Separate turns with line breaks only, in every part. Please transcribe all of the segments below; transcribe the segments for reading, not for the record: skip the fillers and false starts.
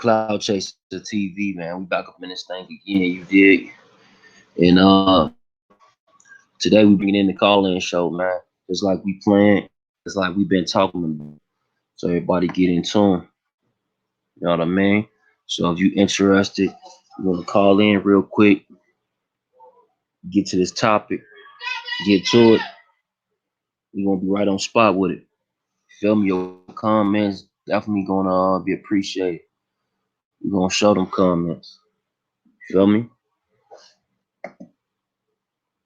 Cloud Chaser TV, man. We back up in this thing again, you dig? And today we bringing in the call-in show, man. It's like we playing, it's like we've been talking about. So everybody get in tune. You know what I mean? So if you interested, you want to call in real quick, get to this topic, get to it. We're gonna be right on spot with it. Feel me? Your comments definitely gonna be appreciated. We're gonna show them comments. Feel me?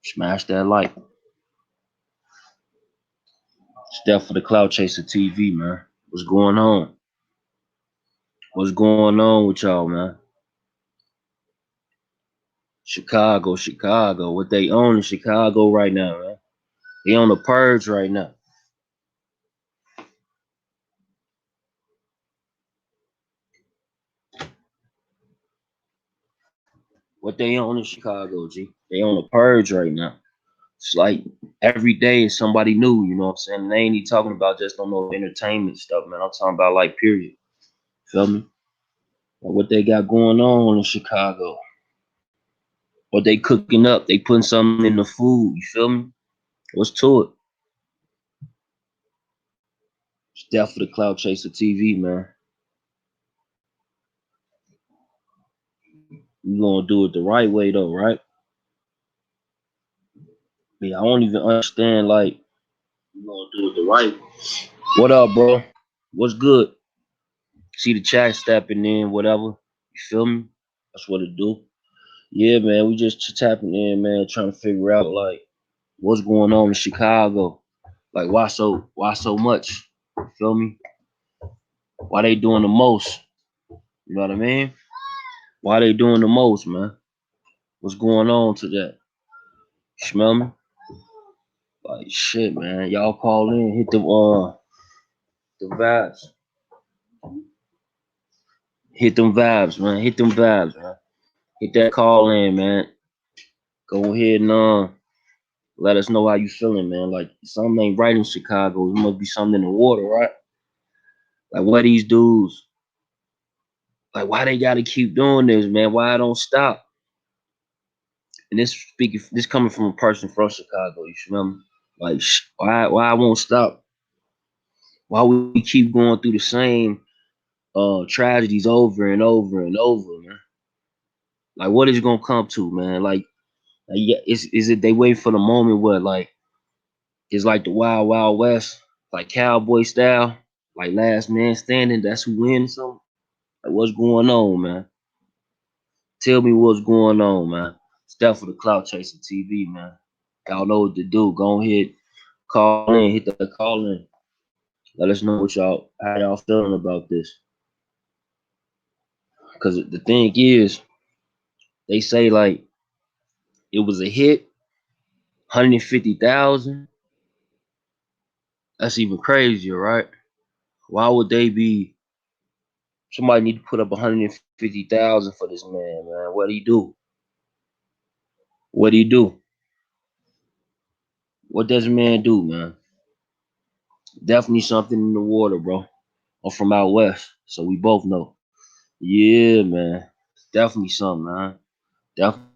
Smash that like. Steph for the Cloud Chaser TV, man. What's going on? What's going on with y'all, man? Chicago. What they own in Chicago right now, man? They on the purge right now. What they own in Chicago, G? They on the purge right now. It's like every day is somebody new, you know what I'm saying? And they ain't even talking about just on no entertainment stuff, man. I'm talking about like period. Feel me? Like what they got going on in Chicago. What they cooking up. They putting something in the food, you feel me? What's to it? Steph for the Cloud Chaser TV, man. You gonna do it the right way though, right? I don't even understand like you gonna do it the right way. What up, bro? What's good? See the chat stepping in, whatever. You feel me? That's what it do. Yeah, man. We just tapping in, man, trying to figure out like what's going on in Chicago. Like why so much? You feel me? Why they doing the most? You know what I mean? Why they doing the most, man? What's going on to that? You smell me? Like shit, man. Y'all call in, hit the vibes. Hit them vibes, man. Hit them vibes, man. Hit that call in, man. Go ahead and let us know how you feeling, man. Like something ain't right in Chicago. There must be something in the water, right? Like what these dudes, like why they gotta keep doing this, man? Why I don't stop? And this coming from a person from Chicago, you feel me? Like why I won't stop? Why we keep going through the same tragedies over and over and over, man? Like what is it gonna come to, man? Like yeah, is it they wait for the moment where like it's like the Wild Wild West, like cowboy style, like last man standing, that's who wins something? Like what's going on, man? Tell me what's going on, man. Steph for the Cloud Chaser TV, man. Y'all know what to do. Go ahead, call in, hit that call in. Let us know how y'all feeling about this. Cause the thing is, they say like it was a hit, 150,000. That's even crazier, right? Why would they be? Somebody need to put up 150,000 for this man. What he do? What he do? What does a man do, man? Definitely something in the water, bro. I'm from out west, so we both know. Yeah, man. Definitely something, man. Definitely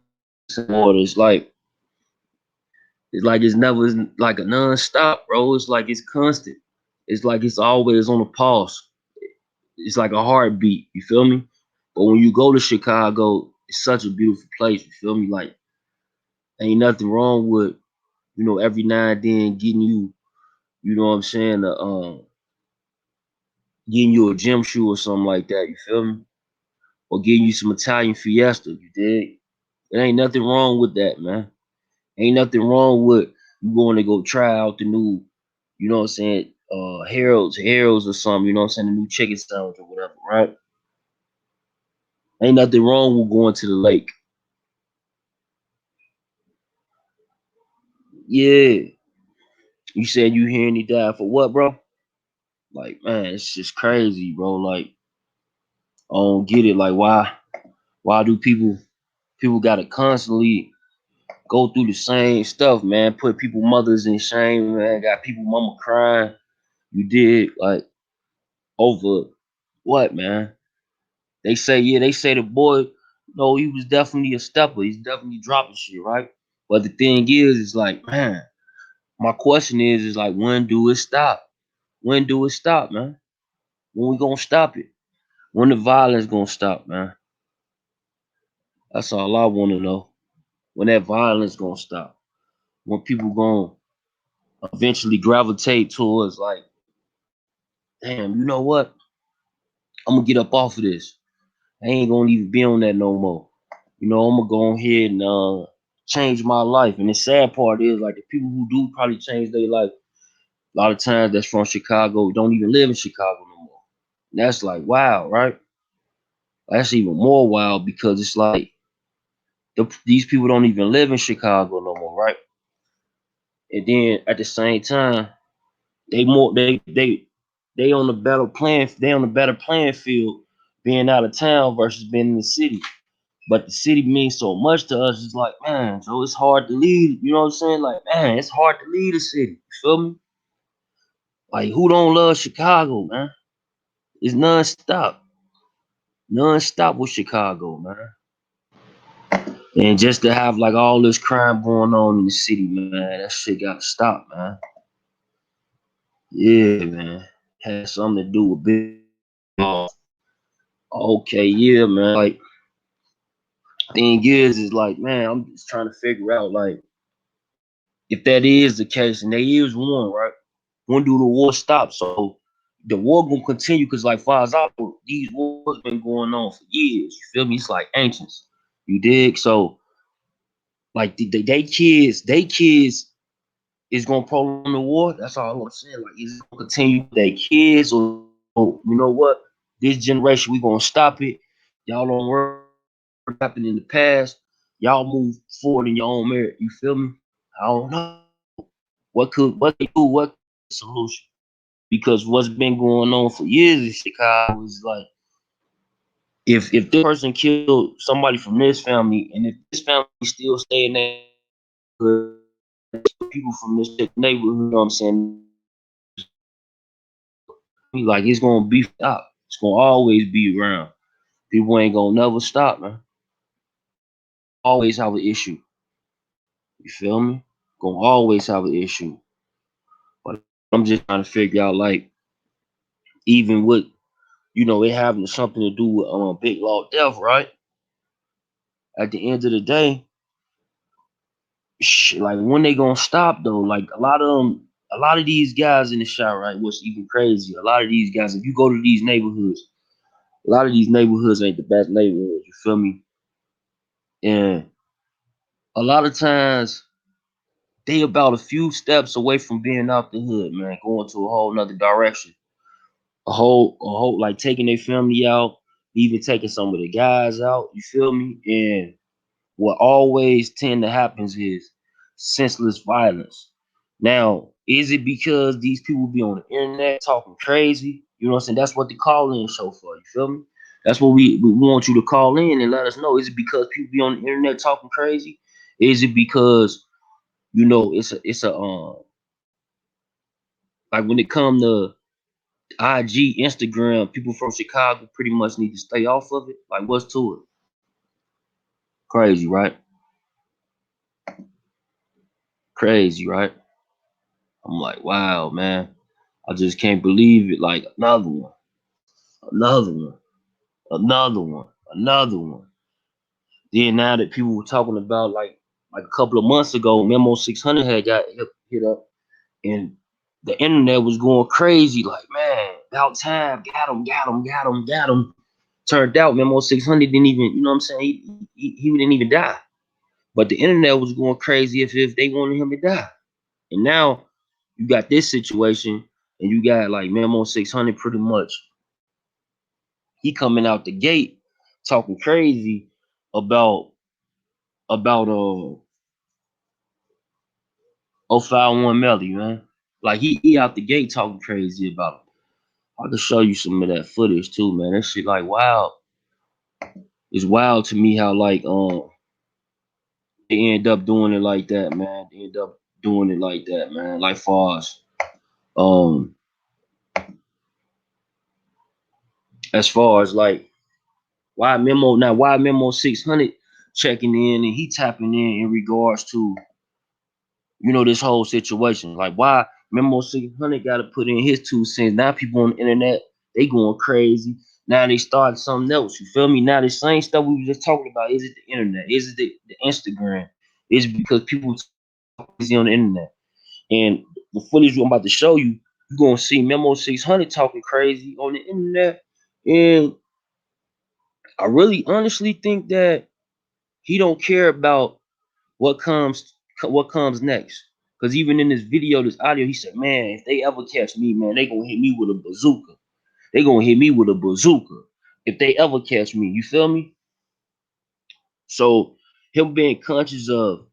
some water. It's never like a non-stop, bro. It's like it's constant. It's like it's always on a pulse. It's like a heartbeat. You feel me? But when you go to Chicago, it's such a beautiful place. You feel me? Like ain't nothing wrong with every now and then getting you. You know what I'm saying? Getting you a gym shoe or something like that. You feel me? Or getting you some Italian Fiesta. You dig? There ain't nothing wrong with that, man. Ain't nothing wrong with you going to go try out the new, you know what I'm saying, Harold's or something, you know what I'm saying, the new chicken sandwich or whatever, right? Ain't nothing wrong with going to the lake. Yeah. You said you hearing he died for what, bro? Like, man, it's just crazy, bro. Like, I don't get it. Like, why do people gotta constantly go through the same stuff, man? Put people mothers in shame, man. Got people mama crying. You did like over what, man? They say the boy, no, he was definitely a stepper. He's definitely dropping shit, right? But the thing is like, man, my question is like, when do it stop? When do it stop, man? When we gonna stop it? When the violence gonna stop, man? That's all I want to know. When that violence gonna stop? When people gonna eventually gravitate towards like, damn, you know what? I'm gonna get up off of this. I ain't gonna even be on that no more. You know, I'm gonna go ahead and change my life. And the sad part is like the people who do probably change their life, a lot of times that's from Chicago, don't even live in Chicago no more. And that's like wow, right? That's even more wild because it's like these people don't even live in Chicago no more, right? And then at the same time, they more they on the better playing field being out of town versus being in the city. But the city means so much to us. It's like, man, so it's hard to leave. You know what I'm saying? Like, man, it's hard to leave the city. You feel me? Like, who don't love Chicago, man? It's non-stop. Non-stop with Chicago, man. And just to have like all this crime going on in the city, man, that shit gotta stop, man. Yeah, man. Has something to do with big. Okay, yeah, man. Like, thing is like, man, I'm just trying to figure out, like, if that is the case, and there is one, right? When do the war stop? So the war gonna continue because, like, far as I know, these wars been going on for years. You feel me? It's like ancients. You dig? So, like, they kids is gonna prolong the war. That's all I'm saying. Like, is it gonna continue with their kids, or you know what? This generation, we gonna stop it. Y'all don't worry what happened in the past. Y'all move forward in your own merit. You feel me? I don't know. What they do, what the solution? Because what's been going on for years in Chicago is like, if this person killed somebody from this family, and if this family still stay in that neighborhood, people from this neighborhood, you know what I'm saying? Like, it's gonna be stop. It's gonna always be around. People ain't gonna never stop, man. Always have an issue. You feel me? Gonna always have an issue. But I'm just trying to figure out, like, even with, you know, it having something to do with big law death, right? At the end of the day, like, when they gonna stop though? Like, a lot of these guys in the shot, right? What's even crazy? A lot of these guys, if you go to these neighborhoods, a lot of these neighborhoods ain't the best neighborhoods. You feel me? And a lot of times they about a few steps away from being out the hood, man, going to a whole nother direction. A whole like taking their family out, even taking some of the guys out. You feel me? And what always tend to happen is senseless violence. Now, is it because these people be on the internet talking crazy? You know what I'm saying? That's what the call-in show for. You feel me? That's what we want you to call in and let us know. Is it because people be on the internet talking crazy? Is it because, you know, it's a like, when it come to IG, Instagram, people from Chicago pretty much need to stay off of it? Like, what's to it? Crazy, right? Crazy, right? I'm like, wow, man. I just can't believe it. Like, another one, another one, another one, another one. Then now that people were talking about, like a couple of months ago, Memo 600 had got hit up, and the internet was going crazy. Like, man, about time, got him, got him, got him, got him. Turned out Memo 600 didn't even, you know what I'm saying? He didn't even die. But the internet was going crazy if they wanted him to die. And now you got this situation, and you got like Memo 600 pretty much. He coming out the gate talking crazy about about 051MELLY, man. Like, he out the gate talking crazy about him. I could show you some of that footage too, man. That shit, like, wow. It's wild to me how, like, they end up doing it like that, man. They end up doing it like that, man. Like, far um as far as like Why Memo 600 checking in and he tapping in regards to, you know, this whole situation. Like, why Memo 600 got to put in his 2 cents? Now people on the internet, they going crazy. Now they start something else. You feel me? Now the same stuff we were just talking about. Is it the internet? Is it the Instagram? Is it because people talk crazy on the internet? And the footage I'm about to show you, you're gonna see Memo 600 talking crazy on the internet. And I really honestly think that he don't care about what comes next. Cause even in this video, this audio, he said, "Man, if they ever catch me, man, they gonna hit me with a bazooka. They gonna hit me with a bazooka if they ever catch me." You feel me? So him being conscious of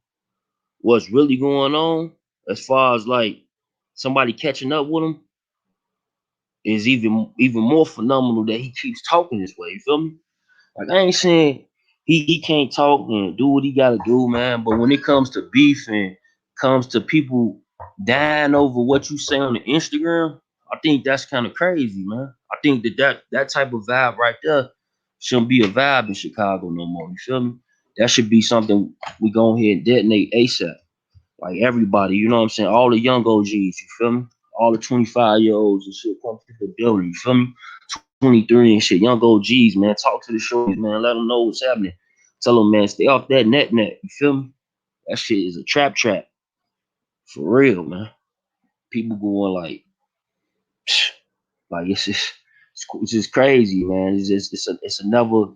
what's really going on, as far as like somebody catching up with him, is even more phenomenal that he keeps talking this way. You feel me? Like, I ain't saying he can't talk and do what he gotta do, man. But when it comes to beef and comes to people dying over what you say on the Instagram, I think that's kind of crazy, man. I think that type of vibe right there shouldn't be a vibe in Chicago no more. You feel me? That should be something we go ahead and detonate ASAP. Like everybody, you know what I'm saying? All the young OGs, you feel me? All the 25-year-olds and shit come to the building, you feel me? 23 and shit, young OGs, man. Talk to the shorties, man. Let them know what's happening. Tell them, man, stay off that net. You feel me? That shit is a trap. For real, man. People going like it's just crazy, man. It's a never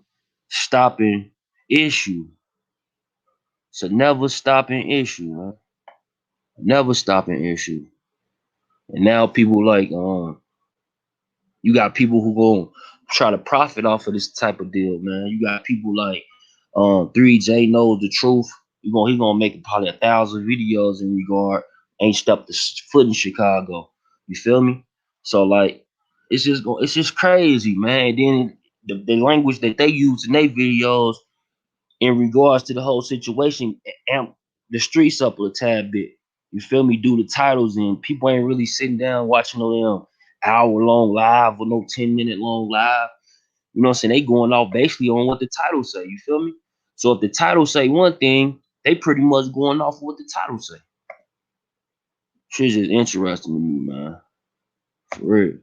stopping issue. It's a never stopping issue, man. Never stopping issue. And now people like, you got people who go try to profit off of this type of deal, man. You got people like 3J knows the truth. He gonna make probably 1,000 videos in regard. Ain't stepped the foot in Chicago. You feel me? So like, it's just crazy, man. And then the language that they use in their videos in regards to the whole situation amp the streets up a tad bit. You feel me? Do the titles and people ain't really sitting down watching no damn hour-long live or no 10-minute long live. You know what I'm saying? They going off basically on what the title say. You feel me? So if the title say one thing, they pretty much going off of what the title say. Shit's just interesting to me, man. For real.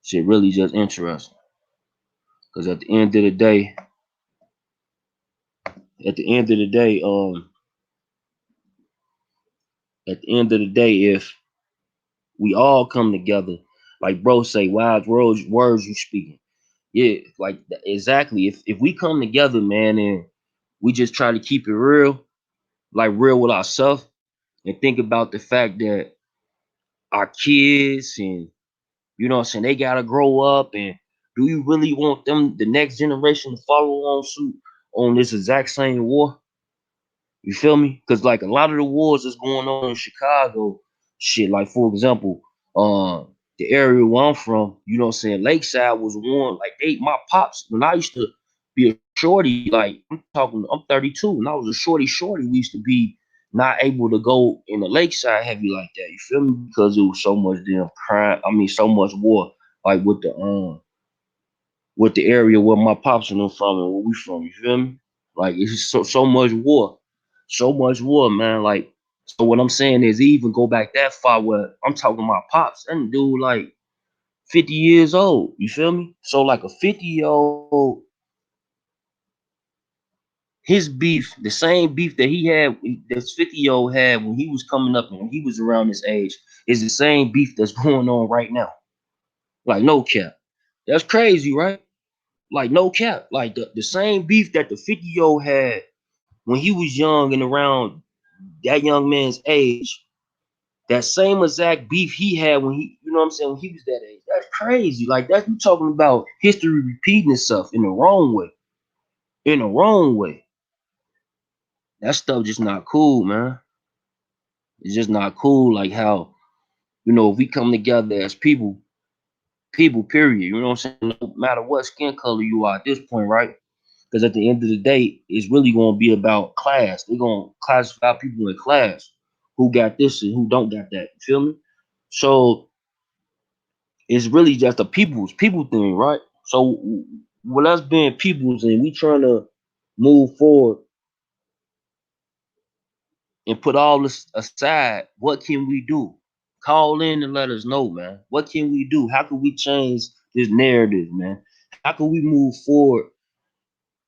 Shit really just interesting. Cause at the end of the day, at the end of the day, at the end of the day, if we all come together, like bro say, wise words you speaking. Yeah, like exactly. If we come together, man, and we just try to keep it real, like real with ourselves, and think about the fact that our kids and you know what I'm saying, they gotta grow up, and do you really want them, the next generation, to follow on suit on this exact same war? You feel me? Because like a lot of the wars that's going on in Chicago, shit, like for example, the area where I'm from, you know what I'm saying, Lakeside was one, like my pops, when I used to be a shorty, like I'm 32, and I was a shorty, we used to be not able to go in the Lakeside heavy like that. You feel me? Because it was so much damn crime. I mean, so much war, like with the area where my pops and them from and where we from. You feel me? Like it's so much war, man. Like, so what I'm saying is, even go back that far where I'm talking about pops, and dude like 50 years old. You feel me? So like a 50-year-old, his beef, the same beef that he had, this 50-year-old had when he was coming up and when he was around this age, is the same beef that's going on right now. Like no cap. That's crazy, right? Like no cap. Like the same beef that the 50-year-old had when he was young and around that young man's age, that same exact beef he had when he, you know what I'm saying, when he was that age. That's crazy. Like that's, you talking about history repeating itself in the wrong way. In the wrong way. That stuff just not cool, man. It's just not cool. Like how, you know, if we come together as people, period. You know what I'm saying? No matter what skin color you are at this point, right? Because at the end of the day, it's really going to be about class. They're going to classify people in class, who got this and who don't got that. You feel me? So it's really just a people thing, right? So with us being peoples and we trying to move forward and put all this aside, what can we do? Call in and let us know, man. What can we do? How can we change this narrative, man? How can we move forward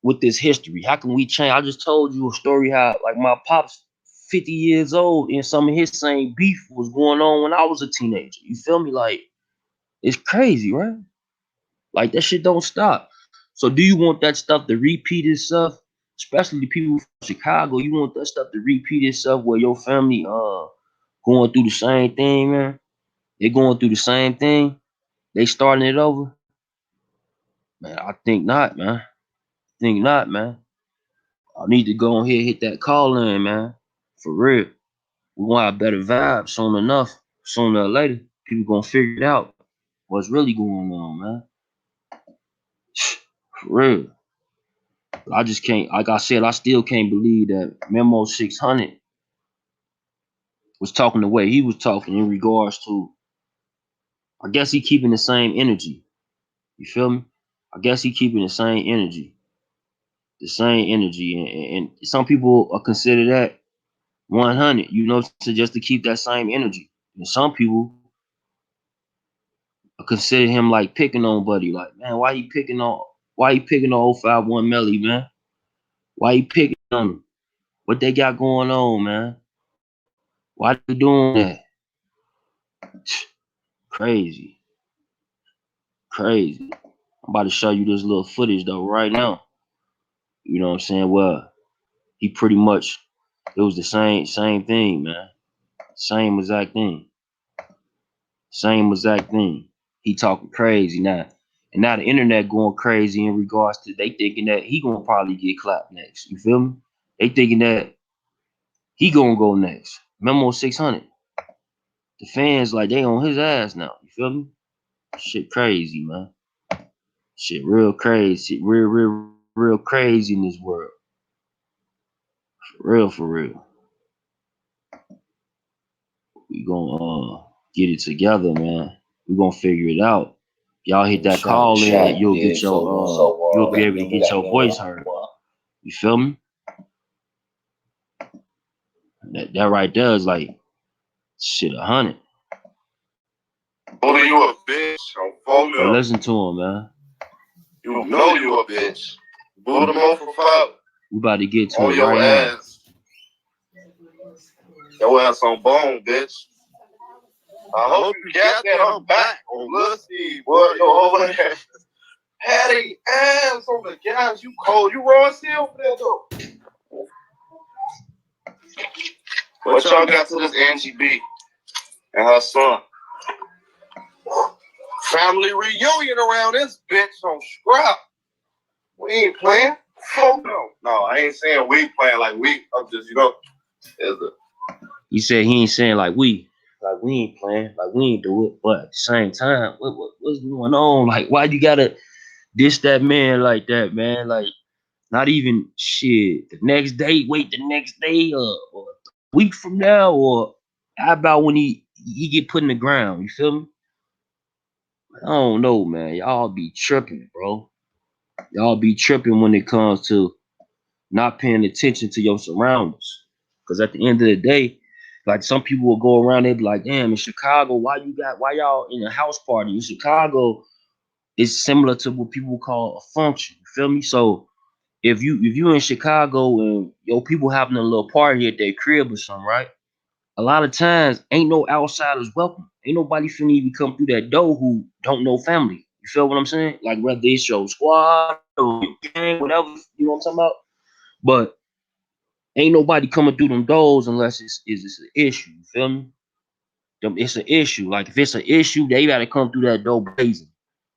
with this history? How can we change? I just told you a story how, like, my pop's 50 years old and some of his same beef was going on when I was a teenager. You feel me? Like, it's crazy, right? Like, that shit don't stop. So do you want that stuff to repeat itself? Especially the people from Chicago, you want that stuff to repeat itself where your family going through the same thing, man. They going through the same thing. They starting it over. Man, I think not, man. Think not, man. I need to go ahead and hit that call in, man. For real. We want a better vibe soon enough. Sooner or later, people gonna figure it out. What's really going on, man. For real. I just can't, like I said, I still can't believe that Memo 600 was talking the way he was talking in regards to, I guess he keeping the same energy. You feel me? I guess he keeping the same energy. The same energy. And some people consider that 100, you know, to just to keep that same energy. And some people consider him like picking on Buddy. Like, man, why he picking on 051MELLY, man? Why he picking on him? What they got going on, man? Why they doing that? Crazy. Crazy. I'm about to show you this little footage though right now. You know what I'm saying? Well, he pretty much, it was the same thing, man. Same exact thing. Same exact thing. He talking crazy now. And now the internet going crazy in regards to they thinking that he gonna probably get clapped next. You feel me? They thinking that he gonna go next. Memo 600. The fans like they on his ass now. You feel me? Shit crazy, man. Shit real crazy. Shit real crazy in this world. For real. We gonna get it together, man. We gonna figure it out. Y'all hit that call in, you'll get your you'll be able to get your voice heard. You feel me? That right there is like shit 100.
Oh, you a bitch on phone.
But listen to him, man.
You know you a bitch. Boot him on for foul.
We about to get to
on
it
your
right
ass. Now. Your ass on bone, bitch. I hope you got that. I'm back on Lucy, boy. Yo, over there. Patty ass on the gas. You cold. You raw still for that though. What y'all got to this Angie B and her son? Family reunion around this bitch on Scrap. We ain't playing. Oh no, I ain't saying we playing like we. I'm just, you know,
he said he ain't saying like we ain't playing, like we ain't do it. But at the same time, what's going on? Like, why you gotta diss that man like that, man? Like, not even shit. The next day, wait the next day, or a week from now, or how about when he get put in the ground? You feel me? I don't know, man. Y'all be tripping, bro. Y'all be tripping when it comes to not paying attention to your surroundings. Because at the end of the day, like some people will go around, they be like, damn, in Chicago, why y'all in a house party? In Chicago, it's similar to what people call a function. You feel me? So if you in Chicago and your people having a little party at their crib or something, right? A lot of times ain't no outsiders welcome. Ain't nobody finna even come through that door who don't know family. You feel what I'm saying? Like whether it's your squad or your gang, whatever, you know what I'm talking about? But ain't nobody coming through them doors unless it's an issue. You feel me? It's an issue. Like if it's an issue, they gotta come through that door blazing.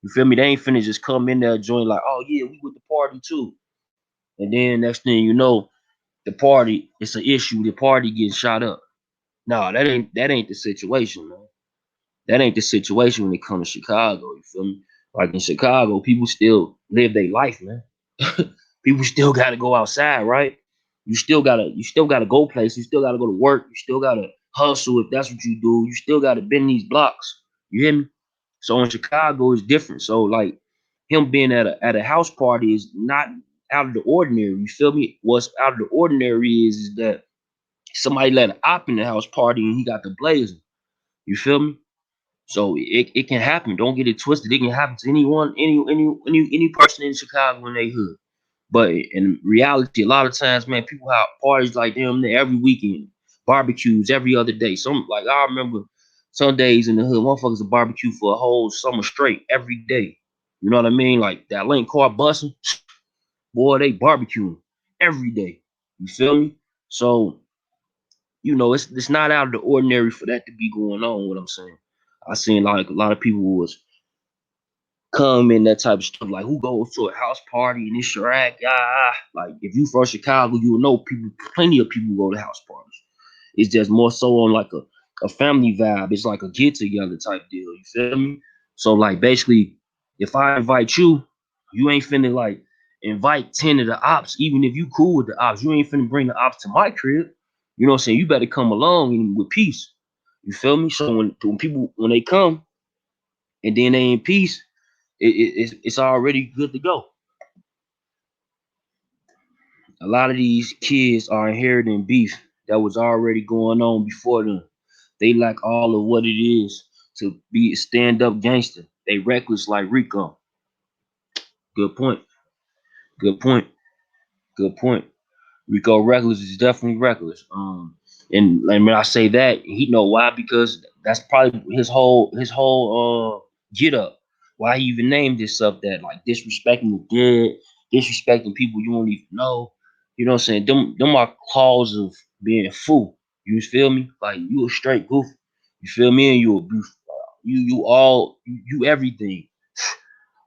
You feel me? They ain't finna just come in there join like, oh yeah, we with the party too. And then next thing you know, the party, it's an issue. The party getting shot up. No, that ain't the situation, man. That ain't the situation when it comes to Chicago. You feel me? Like in Chicago, people still live their life, man. People still gotta go outside, right? You still gotta go places. You still gotta go to work. You still gotta hustle if that's what you do. You still gotta bend these blocks. You hear me? So in Chicago, it's different. So like him being at a house party is not out of the ordinary. You feel me? What's out of the ordinary is that somebody let an op in the house party and he got the blazing. You feel me? So it can happen. Don't get it twisted. It can happen to anyone, any person in Chicago in their hood. But in reality, a lot of times, man, people have parties like them every weekend, barbecues every other day. Some like I remember some days in the hood, motherfuckers will barbecue for a whole summer straight every day. You know what I mean? Like that link car busting, boy, they barbecuing every day. You feel me? So it's not out of the ordinary for that to be going on. What I'm saying, I seen like a lot of people was come in that type of stuff. Like who goes to a house party and it's Chirac? Like if you from Chicago, you will know people. Plenty of people go to house parties. It's just more so on like a family vibe. It's like a get together type deal. You feel me? So like basically, if I invite you, you ain't finna like invite 10 of the ops. Even if you cool with the ops, you ain't finna bring the ops to my crib. You know what I'm saying? You better come along and with peace. You feel me? So when people when they come and then they in peace, it's already good to go. A lot of these kids are inheriting beef that was already going on before them. They lack all of what it is to be a stand-up gangster. They reckless like Rico. Good point. Good point. Good point. Rico reckless is definitely reckless. And when I say that, he know why, because that's probably his whole get up. Why he even named this stuff that like disrespecting the dead, disrespecting people you don't even know. You know what I'm saying? Them are cause of being a fool. You feel me? Like you a straight goof. You feel me? And you everything.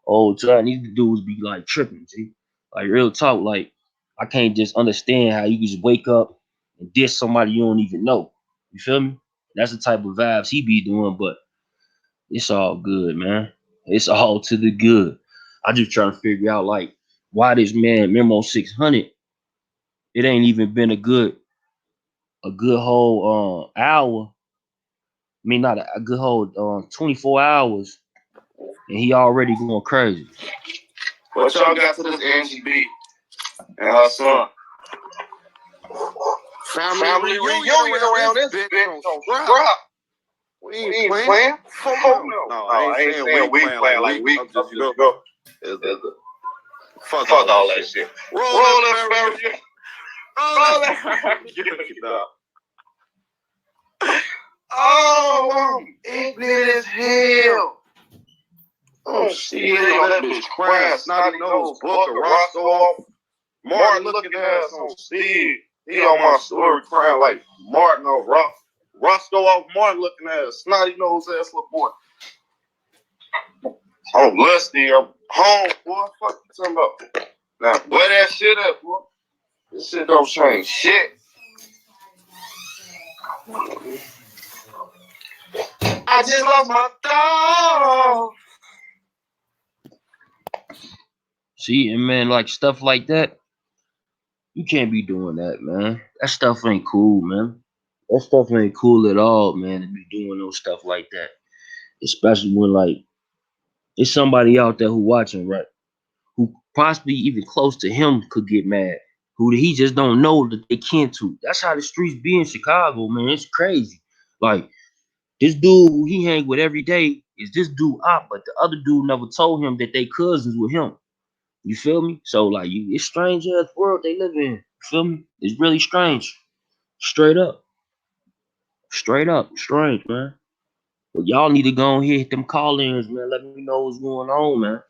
All I need to do is be like tripping, G. Like real talk, like I can't just understand how you just wake up and diss somebody you don't even know. You feel me? That's the type of vibes he be doing, but it's all good, man. It's all to the good. I just trying to figure out like why this man Memo 600. It ain't even been a good whole hour. I mean, not a good whole 24 hours, and he already going crazy.
What y'all got to this NGB and her son? Family reunion around this bitch on Scrap. We ain't playing. No, I ain't saying we playing like we just go. Fuck all that shit. Roll that family. Roll that. Oh, I'm ignorant as hell. Oh shit, that bitch crying, snotty nose, Booker, Roscoe off. Martin looking at us on Steve. He on my story crying like Martin off Roscoe off Martin looking at us, snotty nose ass little boy. I'm lusty, I'm home, boy. Fuck you talking about? Now, blow that shit up, boy. This shit don't change shit. I just lost my dog.
See, and man, like stuff like that, you can't be doing that, man. That stuff ain't cool, man. That stuff ain't cool at all, man, to be doing no stuff like that. Especially when like it's somebody out there who watching, right? Who possibly even close to him could get mad. Who he just don't know that they can't to. That's how the streets be in Chicago, man. It's crazy. Like this dude who he hang with every day is this dude up, but the other dude never told him that they cousins with him. You feel me? So like it's strange ass world they live in. You feel me? It's really strange. Straight up. Straight up. Strange, man. But y'all need to go ahead hit them call-ins, man. Let me know what's going on, man.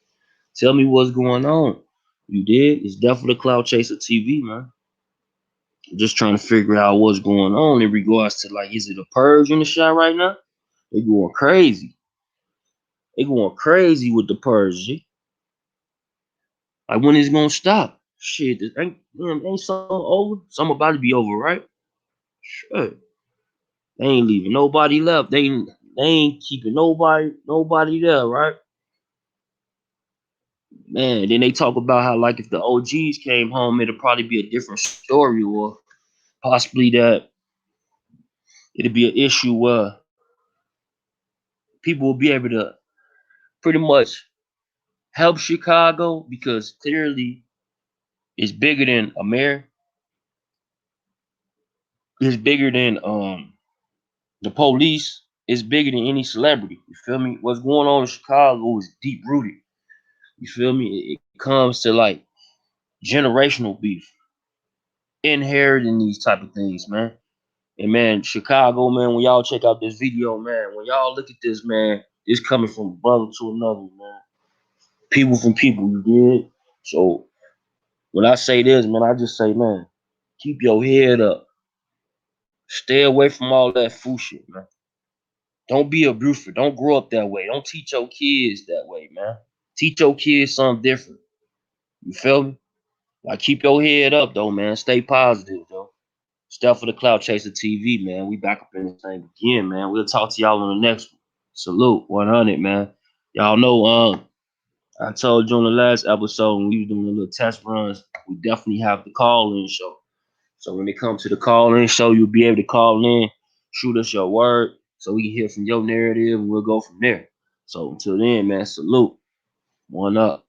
Tell me what's going on. You did? It's definitely Cloud Chaser TV, man. Just trying to figure out what's going on in regards to like, is it a purge in the shot right now? They going crazy. They going crazy with the purge. G. Like when is it gonna stop? Shit, ain't something over? Something about to be over, right? Sure. They ain't leaving nobody left. They ain't keeping nobody there, right? Man, then they talk about how like if the OGs came home, it'll probably be a different story, or possibly that it'll be an issue where people will be able to pretty much help Chicago because clearly it's bigger than a mayor. It's bigger than the police. It's bigger than any celebrity. You feel me? What's going on in Chicago is deep rooted. You feel me? It comes to like generational beef, inheriting these type of things, man. And man, Chicago, man, when y'all check out this video, man, when y'all look at this, man, it's coming from brother to another, man. People from people, you did. So when I say this, man, I just say, man, keep your head up. Stay away from all that fool shit, man. Don't be a broofer. Don't grow up that way. Don't teach your kids that way, man. Teach your kids something different. You feel me? Like keep your head up though, man. Stay positive, though. Step for the Cloud Chaser TV, man. We back up in this thing again, man. We'll talk to y'all on the next one. Salute, 100, man. Y'all know, I told you on the last episode when we was doing the little test runs, we definitely have the call-in show. So when it comes to the call-in show, you'll be able to call in, shoot us your word, so we can hear from your narrative, and we'll go from there. So until then, man, salute. One up.